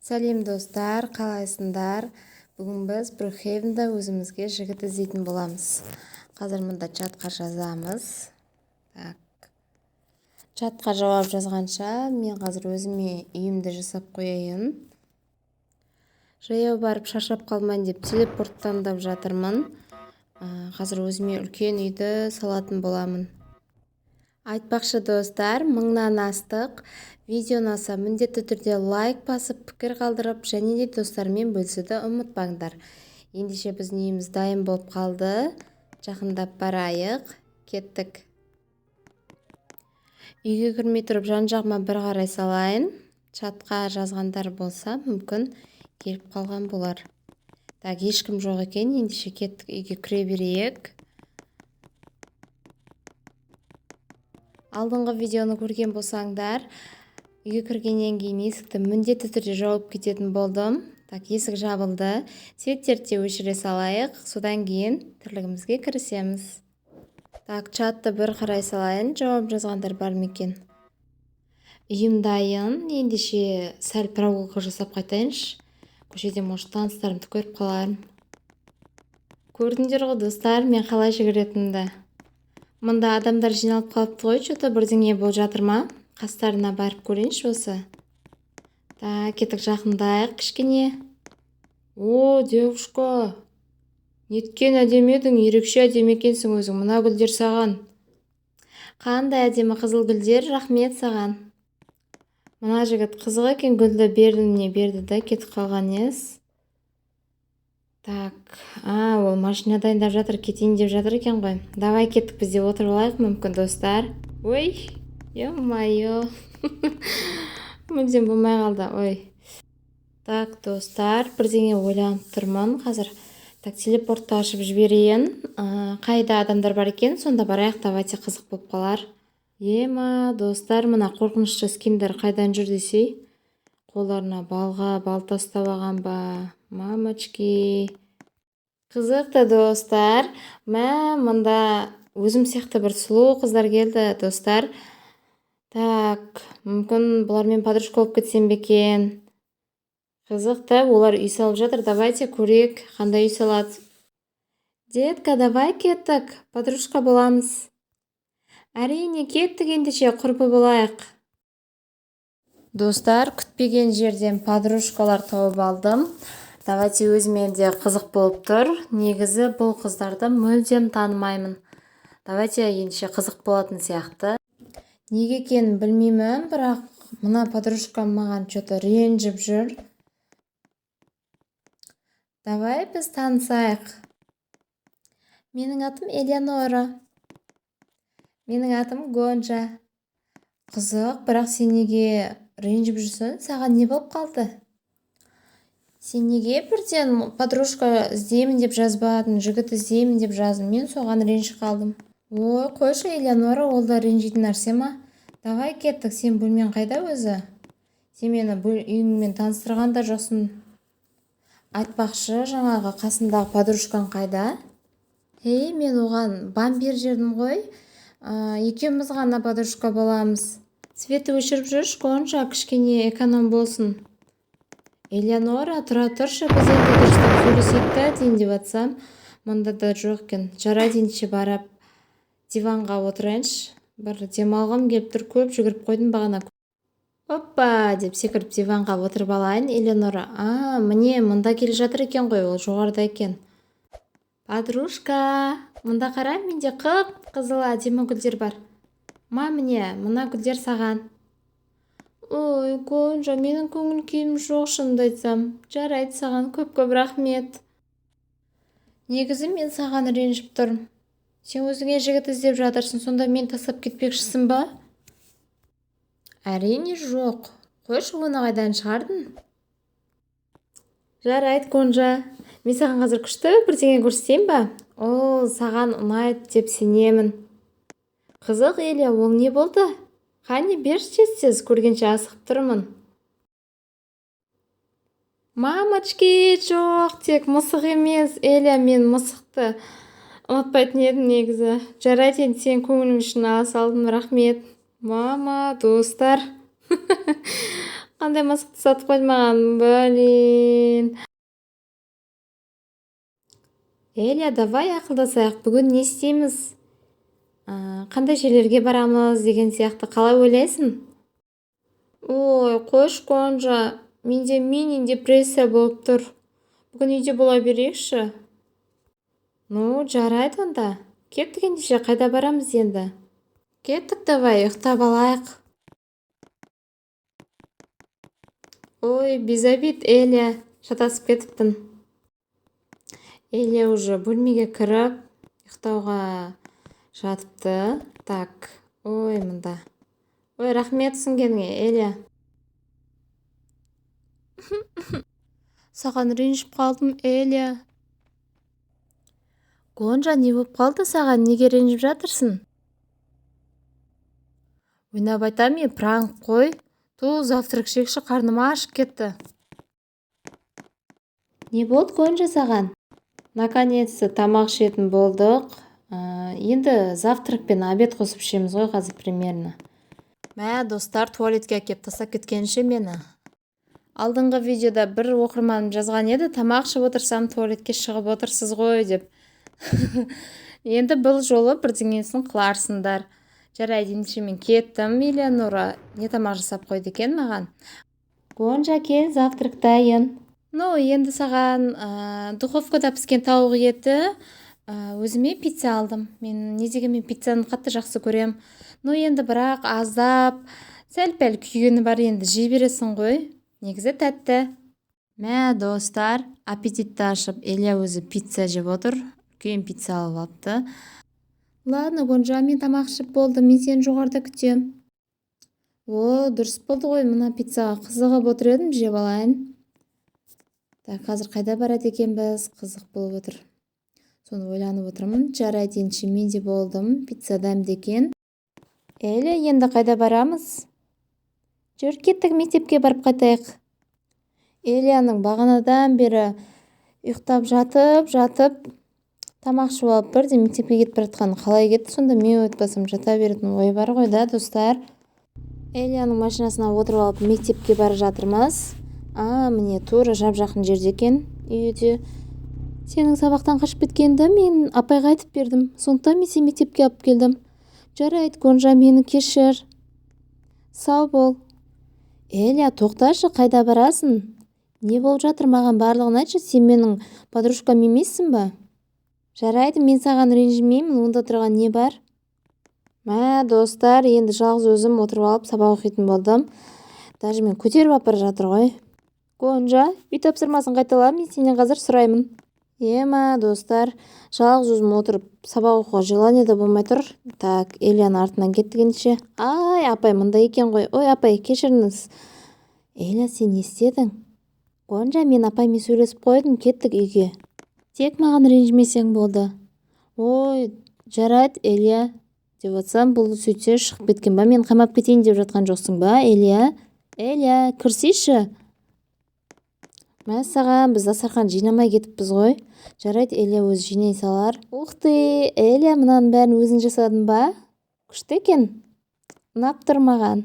Сәлем достар, қалайсыңдар? Бүгін біз Брукхейвенда өзімізге жігіт іздейтін боламыз. Қазір мұнда чатқа жазамыз. Чатқа жауап жазғанша мен қазір өзіме үйімді жасап қояйын. Жаяу барып шаршап қалмайын деп телепорттандап жатырмын. Қазір өзіме үлкен үйді салатын боламын. Айтпақшы достар, 1000-нан астық. Видео ұнаса міндетті түрде лайк басып, пікір қалдырып, және де достармен бөлісуді ұмытпаңдар. Ендеше біздің үйіміз дайын болып қалды. Жақындап барайық. Кеттік. Үйге кірмей тұрып жан-жағыма бір қарай салайын. Чатқа жазғандар болса, мүмкін келіп қалған болар. Ешкім жоқ екен, ендеше кеттік, үйге кіре берейік. Алдыңғы видеоны көрген болсаңдар, үйге кіргеннен кейін есікті міндетті түрде жауып кететін болдым. Есік жабылды. Светтерді өшіре салайық. Содан кейін тірлігімізге кірісеміз. Чатты бір қарай салайын. Жауап жазғандар бар ма екен? Үйім дайын. Ендеше сәл прогулка жасап қайтайыншы. Көшеде может таныстарымды көріп қалармын. Көрдіңдер ғой достар, мен қалай жүгіретінімді. Мұнда адамдар жиналып қалыпты ғой, что-то бірдеңе болып жатыр ма? Қастарына барып көрейінші осы. Кеттік, жақындайық кішкене. О, девушка. Неткен әдемі едің, ерекше әдемі екенсің өзің. Мына гүлдер саған. Қандай әдемі қызыл гүлдер, рахмет саған. Мына жігіт қызық екен, гүлді бердіміне берді да кетіп қалған ес. Ол машина дайындап жатыр, кетейін деп жатыр екен ғой. Давай кеттік, бізде отырып алайық мүмкін достар. Ой, ё-майо. Мүлдем болмай қалды, ой. Достар, бірдеңе ойланып тұрмын. Қазір телепортты ашып жіберейін. Қайда адамдар бар екен, сонда барайық, давайте, қызық болып қалар. Ема, достар, мына қорқынышты скиндер қайдан жүр десей. Қолдарына балға, балта ұстап алған ба. Мамочки. Қызықты достар. Мұнда өзім сияқты бір сұлу қыздар келді достар. Мүмкін бұлармен подружка болып кетсем бекен. Қызықты, олар үй салып жатыр. Давайте көрейік, қандай үй салады. Детка, давай кеттік, подружка боламыз. Әрине, кеттік, ендеше құрбы болайық. Достар, күтпеген жерден подружкалар тауып алдым. Давайте, өзімен де қызық болып тұр. Негізі бұл қыздарды мүлдем танымаймын. Давайте, ендеше қызық болатын сияқты. Неге екенін білмеймін, бірақ мына подружка маған что-то ренжіп жүр. Давай біз танысайық. Менің атым Элеонора. Менің атым Гонжа. Қызық, бірақ сен неге ренжіп жүрсің? Саған не болып қалды? Сен неге бірден подружка іздеймін деп жазбадың, жігіт іздеймін деп жаздың? Мен соған ренжіп қалдым. Ой, қойшы Элеонора, ол да ренжитін нәрсе ма? Давай кеттік, сен бөлмен қайда өзі? Сен мені үйіңмен таныстырған да жоқсың. Айтпақшы, жаңағы қасындағы подружкаң қайда? Мен оған бамбер жердім ғой. Екеуміз ғана подружка боламыз. Светті өшіріп жүрші, Гонжа, кішкене эконом болсын. Элеонора, тұра тұршы, біз енді дұрыстап сөйлесейік дейін деп атсам, мұнда да жоқ екен. Жарайды, ендеше барып диванға отырайыншы. Бір демалғым келіп тұр, көп жүгіріп қойдым бағана. Оппа, деп секіріп диванға отырып алайын. Элеонора, міне, мұнда келе жатыр екен ғой, ол жоғарыда екен. Подружка, мұнда қара, менде қып-қызыл әдемі гүлдер бар. Міне, мына гүлдер саған. Ой, Гонжа, менің көңіл күйім жоқ, шынымды айтсам. Жарайды, саған көп-көп рахмет. Негізі мен саған ренжіп тұрмын. Сен өзіңе жігіт іздеп жатырсың, сонда мен тастап кетпекшісің ба? Әрине жоқ. Қойшы, оны қайдан шығардың? Жарайды, Гонжа. Мен саған қазір күшті бірдеңе көрсетейін ба? Ол саған ұнайды деп сенемін. Қызық, Эля, ол не болды? Қане, берші тез, көргенше асығып тұрмын. Мамочки, жоқ, тек мысық емес. Эля, мен мысықты ұнатпайтын едім негізі. Жарайды, енді сен көңілің үшін ала салдым, рахмет. Мама, достар. Қандай мысықты сатып қойды маған, блин. Эля, давай ақылдасайық, бүгін не істейміз? Қандай жерлерге барамыз деген сияқты, қалай ойлайсың? Ой, қойшы Гонжа, менде мини депрессия болып тұр. Бүгін үйде бола берейікші. Ну, жарайды онда. Кеттік ендеше, қайда барамыз енді? Кеттік, давай, ұйықтап алайық. Ой, безобид, Эля, шатасып кетіппін. Эля уже бөлмеге кіріп, ұйықтауға жатыпты. Так, ой, мында. Ой, рахмет түсінгеніңе, Эля. Саған ренжіп қалдым, Эля. Гонжа, не болып қалды саған? Неге ренжіп жатырсың? Ойнап айтам, пранк қой. Ту, завтрак жекші, қарным ашып кетті. Не болды Гонжа саған? Наконец-то тамақ ішетін болдық. Енді завтрак пен обед қосып ішеміз ғой қазір примерно. Мә, достар, туалетке әкеп тастап кеткенше мені. Алдыңғы видеода бір оқырманым жазған еді, тамақ ішіп отырсам туалетке шығып отырсыз ғой деп. Енді бұл жолы бірдеңесін қыларсыңдар. Жарайды, ендеше мен кеттім. Элеонора не тамақ жасап қойды екен маған? Гонжа, кел, завтрак дайын. Ну, енді саған духовкада піскен тауық еті, өзіме пицца алдым. Мен не дегенмен пиццаны қатты жақсы көрем. Ну, енді бірақ аздап, сәл-пәл күйгені бар, енді жей бересің ғой. Негізі тәтті. Мә, достар, аппетитті ашып, Эля өзі пицца жеп отыр. Үлкен пицца алып алыпты. Ладно, Гонжа, мен тамақ ішіп болды, мен сені жоғарыда күтем. О, дұрыс болды ғой, мына пиццаға қызығып отыр едім, жеп алайын. Так, қазір қайда барады екенбіз? Қызық болып отыр. Соны ойланып отырмын. Жарайды, ендеше мен де болдым. Пицца дәмді екен. Эля, енді қайда барамыз? Жүр, кеттік, мектепке барып қайтайық. Эляның бағанадан бері ұйықтап жатып, тамақ ішіп алып бірден мектепке кетіп баратқаны қалай кетті? Сонда мен өтпесем жата беретін ой бар ғой да, достар. Эляның машинасына отырып алып мектепке бара жатырмыз. Міне тура жап-жақын жерде екен үйде. Сенің сабақтан қашып кеткенді мен апайға айтып бердім. Сондықтан мен сені мектепке алып келдім. Жарайды, Гонжа, мені кешір. Сау бол. Эля, тоқташы, қайда барасың? Не болып жатыр, маған барлығын айтшы, сен менің подружкам емессің ба? Жарайды, мен саған ренжімеймін, онда тұрған не бар? Мә, достар, енді жалғыз өзім отырып алып сабақ оқитын болдым. Даже мен көтеріп апара жатыр ғой. Гонжа, үй тапсырмасын қайтала, мен сенен қазір сұраймын. Ема, достар, жалғыз өзім отырып сабақ оқуға желание да болмай тұр. Так, Эляның артынан кеттік ендеше. Ай, апай, мында екен ғой. Ой, апай, кешіріңіз. Эля, сен не істедің? Гонжа, мен апаймен сөйлесіп қойдым, кеттік үйге. Тек маған ренжімесең болды. Ой, жарайды, Эля, деп жатсам, бұл сөйтсе шығып кеткен ба? Мен қамап кетейін деп жатқан жоқсың ба, Эля? Эля, кірсейші. Мәссаған, біз дастархан жинамай кетіппіз ғой. Жарайды, Эля өзі жинай салар. Ух ты, Эля, мынаның бәрін өзің жасадың ба? Күшті екен. Ұнап тұр маған.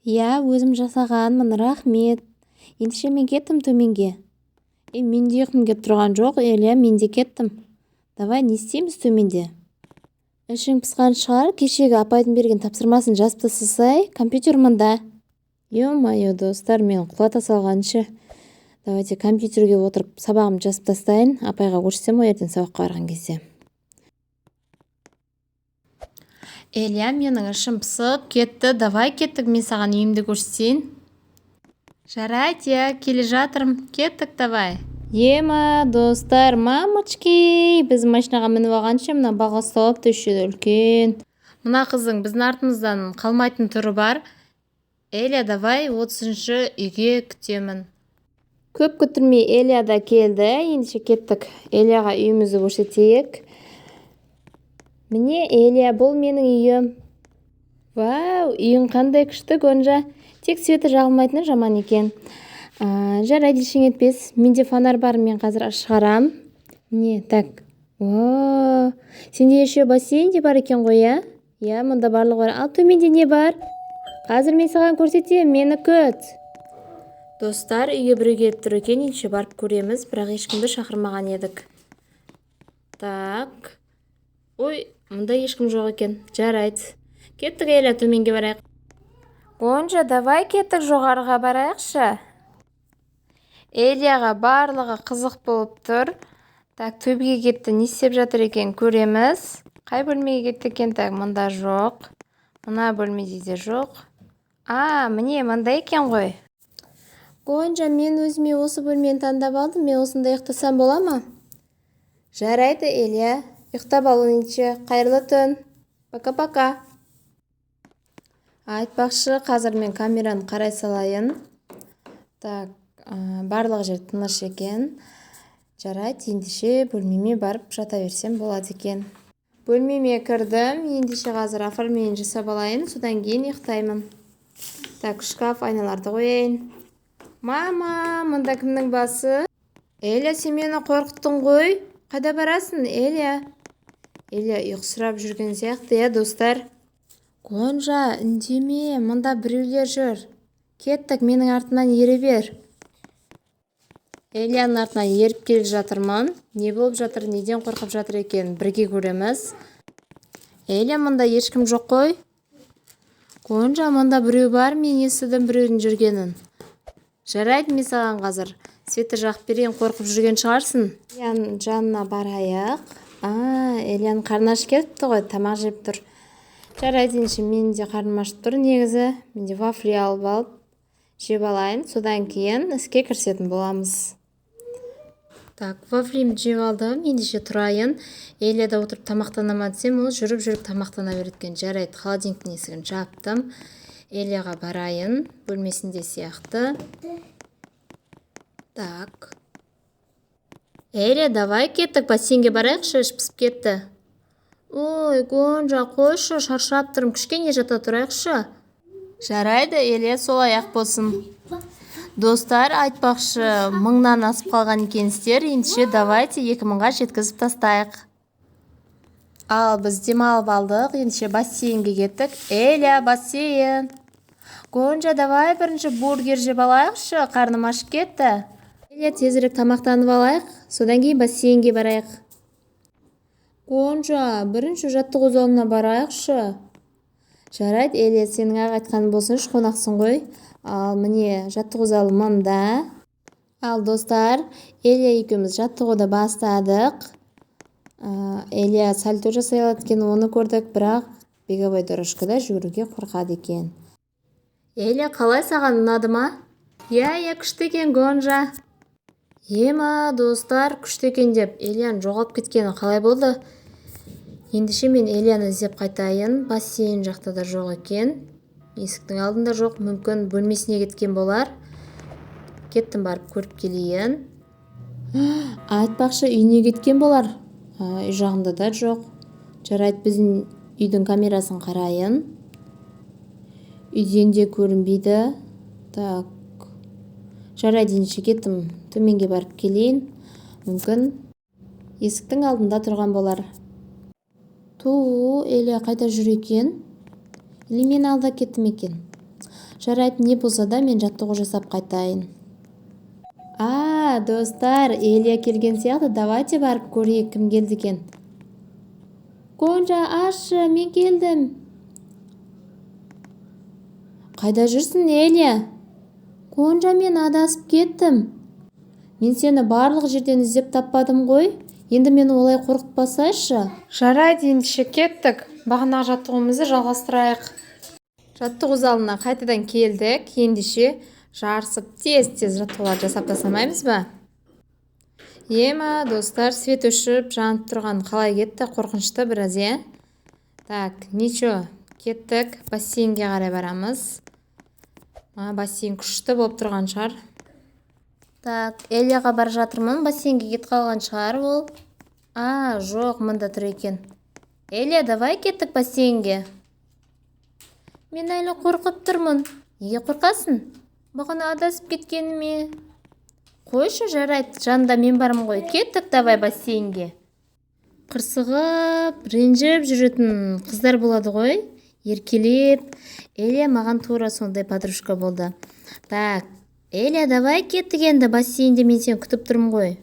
Иә, өзім жасағанмын, рахмет. Ендеше мен кеттім төменге. Мен де ұйқым кеп тұрған жоқ, Эля, мен де кеттім. Давай, не істейміз төменде? Ішің пысқан шығар, кешегі апайдың берген тапсырмасын жазып тастасай, компьютер мында. Ё-моё, достар, мен құлата салғаншы. Давайте компьютерге отырып сабағымды жазып тастайын, апайға көрсетсем ғой ертең сабаққа барған кезде. Эля, менің ішім пысып кетті. Давай кеттік, мен саған үйімді көрсетейін. Жарайды, я келе жатырмын. Кеттік, давай. Ема, достар, мамочки, біз машинаға мініп алғанша мына балғас тауыпты үшеді үлкен. Мына қыздың біздің артымыздан қалмайтын түрі бар. Эля, давай 30-шы үйге күтемін. Көп күттірмей Эля да келді. Ендеше кеттік. Эляға үйімізді көрсетейік. Міне, Эля, бұл менің үйім. Вау, үйің қандай күшті, Гонжа. Тек светі жағылмайтыны жаман екен. Жарайды, ештеңе етпес. Менде фонарь бар, мен қазір шығарам. Міне, так. О, сенде еще бассейн де бар екен ғой, иә? Иә, мұнда барлығы бар. Ал төменде не бар? Қазір мен саған көрсетемін, мені күт. Достар, үйге біреу келіп тұр екен, ендеше барып көреміз, бірақ ешкімді шақырмаған едік. Так. Ой, мұнда ешкім жоқ екен. Жарайды. Кеттік, Эля, төменге барайық. Гонжа, давай кеттік, жоғарыға барайықшы. Эляға барлығы қызық болып тұр. Так, төбеге кетті, не істеп жатыр екен, көреміз. Қай бөлмеге кетті екен? Так, мұнда жоқ. Мына бөлмеде де жоқ. Міне, мұнда екен ғой. Гонжа, мен өзіме осы бөлмені таңдап алдым. Мен осында ұйықтасам бола ма? Жарайды, Эля. Ұйықтап ал, ендеше. Қайырлы түн. Пока-пока. Айтпақшы, қазір мен камераны қарай салайын. Так, барлық жер тыныш екен. Жарайды, ендеше бөлмеме барып жата берсем болады екен. Бөлмеме кірдім. Ендеше қазір оформление жасап алайын, содан кейін ұйықтаймын. Так, шкаф, айналарды қояйын. Мама, мұнда кімнің басы? Эля, сен мені қорқыттың ғой. Қайда барасың, Эля? Эля ұйқысырап жүрген сияқты, достар. Гонжа, үндеме, мұнда біреулер жүр. Кеттік, менің артынан ере бер. Эляның артынан еріп келіп жатырмын. Не болып жатыр, неден қорқып жатыр екен, бірге көреміз. Эля, мұнда ешкім жоқ қой. Гонжа, мұнда біреу бар, мен естідім біреудің жүргенін. Жарайды, мен саған қазір светті жағып берейін, қорқып жүрген шығарсың. Эляның жанына барайық. Эляның қарны ашып кетіпті ғой, тамақ жеп тұр. Жарайды, ендеше менің де қарным ашып тұр негізі. Мен де вафли алып жеп алайын, содан кейін іске кірісетін боламыз. Так, вафлимді жеп алдым, ендеше тұрайын. Эля да отырып тамақтана ма десем, ол жүріп тамақтана береді екен. Жарайды, холодильниктің есігін жаптым. Эляға барайын, бөлмесінде сияқты. Так. Эля, давай кеттік, бассейнге барайықшы, іш пісіп кетті. Ой, Гонжа, қойшы, шаршап тұрмын, кішкене жата тұрайықшы. Жарайды, Эля, солай ақ болсын. Достар, айтпақшы, 1000-нан асып қалған екенсіздер, ендеше давайте 2000-ға жеткізіп тастайық. Ал біз демалып алдық, ендеше бассейнге кеттік. Эля, бассейн. Гонжа, давай бірінші бургер жеп алайықшы, қарным ашып кетті. Эля, тезірек тамақтанып алайық, содан кейін бассейнге барайық. Гонжа, бірінші жаттығу залына барайықшы. Жарайды, Эля, сенің ақ айтқаның болсыншы, қонақсың ғой. Ал міне жаттығу залы мұнда. Ал достар, Эля екеуміз жаттығуды бастадық. Эля сальто жасай алады екен, оны көрдік, бірақ беговой дорожкада жүгіруге қорқады екен. Эля, қалай, саған ұнады ма? Иә, күшті екен, Гонжа. Ема, достар, күшті екен деп Эляның жоғалып кеткені қалай болды? Ендеше мен Эляны іздеп қайтайын. Бассейн жақта да жоқ екен. Есіктің алдында жоқ, мүмкін бөлмесіне кеткен болар. Кеттім, барып көріп келейін. Айтпақшы, үйіне кеткен болар. Үй жағында да жоқ. Жарайды, біздің үйдің камерасын қарайын. Үйден де көрінбейді. Так. Жарайды, ендеше кеттім, төменге барып келейін. Мүмкін есіктің алдында тұрған болар. Эля қайда жүр екен? Или мен алда кеттім екен? Жарайды, не болса да мен жаттығу жасап қайтайын. Достар, Эля келген сияқты, давайте барып көрейік, кім келді екен. Гонжа, ашы, мен келдім. Қайда жүрсің, Эля? Гонжа, мен адасып кеттім. Мен сені барлық жерден іздеп таппадым ғой. Енді мені олай қорқытпасайшы. Жарайды, ендеше кеттік. Бағанағы жаттығуымызды жалғастырайық. Жаттығу залына қайтадан келдік. Ендеше жарысып тез жаттығулар жасап тастамаймыз ба? Ема, достар, свет өшіп, жанып тұрған қалай кетті, қорқынышты біраз, Так, ничего, кеттік. Бассейнге қарай барамыз. Бассейн күшті болып тұрған шығар. Так, Эляға бар жатырмын, бассейнге кет қалған шығар ол. Жоқ, мұнда тұр екен. Эля, давай кеттік бассейнге. Мен әлі қорқып тұрмын. Неге қорқасың? Бағана адасып кеткеніме. Қойшы, жарайды, жанында мен барым ғой. Кеттік, давай бассейнге. Қырсығып, ренжіп жүретін қыздар болады ғой. Еркелеп. Эля маған тура сондай подружка болды. Так, Эля, давай кеттік енді бассейнде, мен сені күтіп тұрмын ғой.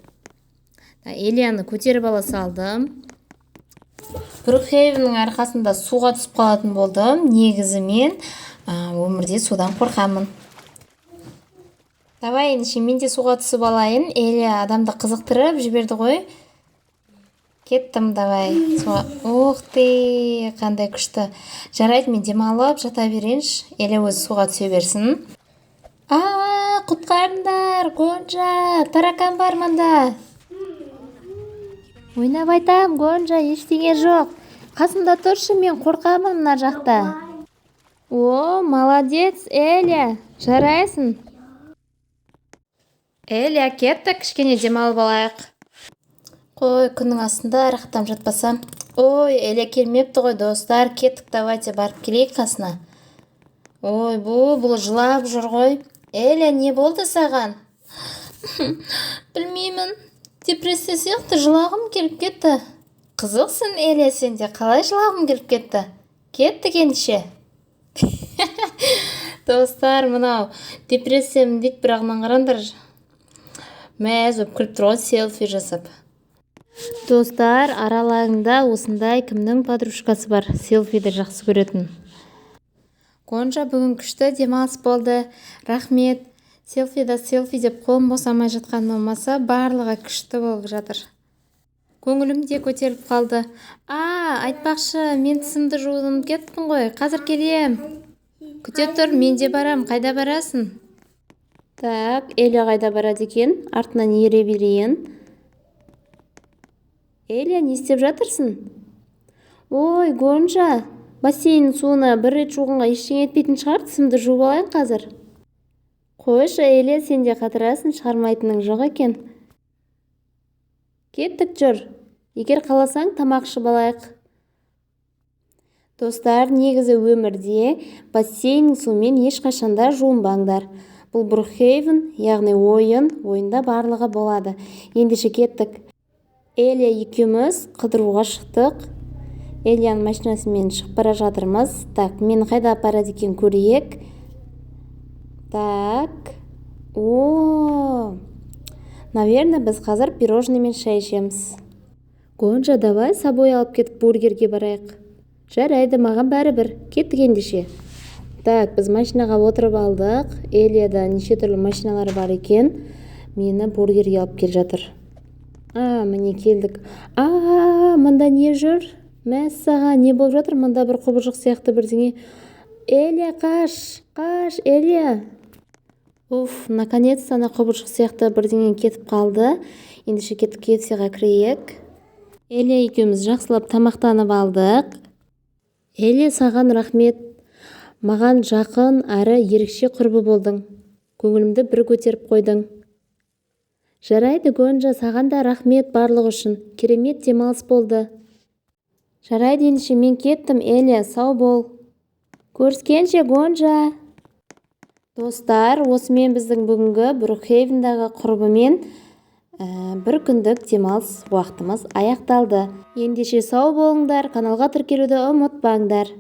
Эляны көтеріп ала салдым. Брукхейвеннің арқасында суға түсіп қалатын болдым. Негізі мен өмірде судан қорқамын. Давай ендеше мен де суға түсіп алайын. Эля адамды қызықтырып жіберді ғой. Кеттім, давай. Ох ты, қандай күшті. Жарайды, мен демалып жата берейінші. Эля өзі суға түсе берсін. Құтқарыңдар, Гонжа, таракан бар мында. Ойнап айтам, Гонжа, ештеңе жоқ. Қасымда тұршы, мен қорқамын мына жақта. О, молодец, Эля, жарайсың. Эля, кеттік, кішкене демалып алайық. Қой, күннің астында арықтам жатпасам. Ой, Эля келмепті ғой, достар, кеттік, давайте барып келейік қасына. Ой, бұл жылап жүр ғой. Эля, не болды саған? Білмеймін. Депрессия сияқты жылағым келіп кетті. Қызықсың, Эля, сенде қалай жылағым келіп кетті? Кеттік ендеше. Достар, мынау депрессия міндет, бірағынан қараңдар. Мәз өп күліп тұр ғой, селфи жасап. Достар, араларыңда осындай кімнің подружкасы бар, селфиді жақсы көретін? Гонжа бүгін күшті демалыс болды. Рахмет. Селфи деп қолым босамай жатқан болмаса, барлығы күшті болып жатыр. Көңілім де көтеріліп қалды. Айтпақшы, мен тісімді жуып кеттім ғой. Қазір келем. Күте тұр, мен де барам. Қайда барасың? Так, Эля қайда барады екен? Артынан ере берейін. Эля, не істеп жатырсың? Ой, Гонжа, бассейн суына бір рет жуғанға ештеңе етпейтін шығар, тісімді жуып алайын қазір. Қойшы, Эля, сен де қатырасың, шығармайтының жоқ екен. Кеттік, жүр. Егер қаласаң, тамақ ішіп алайық. Достар, негізі өмірде бассейн сумен ешқашанда жуынбаңдар. Бұл Брукхейвен, яғни ойында барлығы болады. Ендеше кеттік. Эля екеуміз қыдыруға шықтық. Эляның машинасымен шығып бара жатырмыз. Так, мені қайда апарады екен көрейік. Так. Наверное, біз қазір пирожныймен шай ішеміз. Гонжа, давай собой алып кетіп бургерге барайық. Жарайды, маған бәрібір. Кеттік ендеше. Так, біз машинаға отырып алдық. Эляда неше түрлі машиналар бар екен. Мені бургерге алып кел жатыр. Міне келдік. Мында не жүр? Мәссаған, не болып жатыр? Мында бір құбыжық сияқты бірдеңе. Эля, қаш, Эля. Наконец-то ана құбыжық сияқты бірдеңе кетіп қалды. Ендеше кеттік KFC-ға кірейік. Эля екеуміз жақсылап тамақтанып алдық. Эля, саған рахмет. Маған жақын әрі ерекше құрбы болдың. Көңілімді бір көтеріп қойдың. Жарайды, Гонжа, саған да рахмет барлығы үшін. Керемет демалыс болды. Жарайды, ендеше мен кеттім, Эля, сау бол. Көріскенше, Гонжа. Достар, осымен біздің бүгінгі Брукхейвендағы құрбымен бір күндік демалыс уақытымыз аяқталды. Ендеше сау болыңдар, каналға тіркелуді ұмытпаңдар.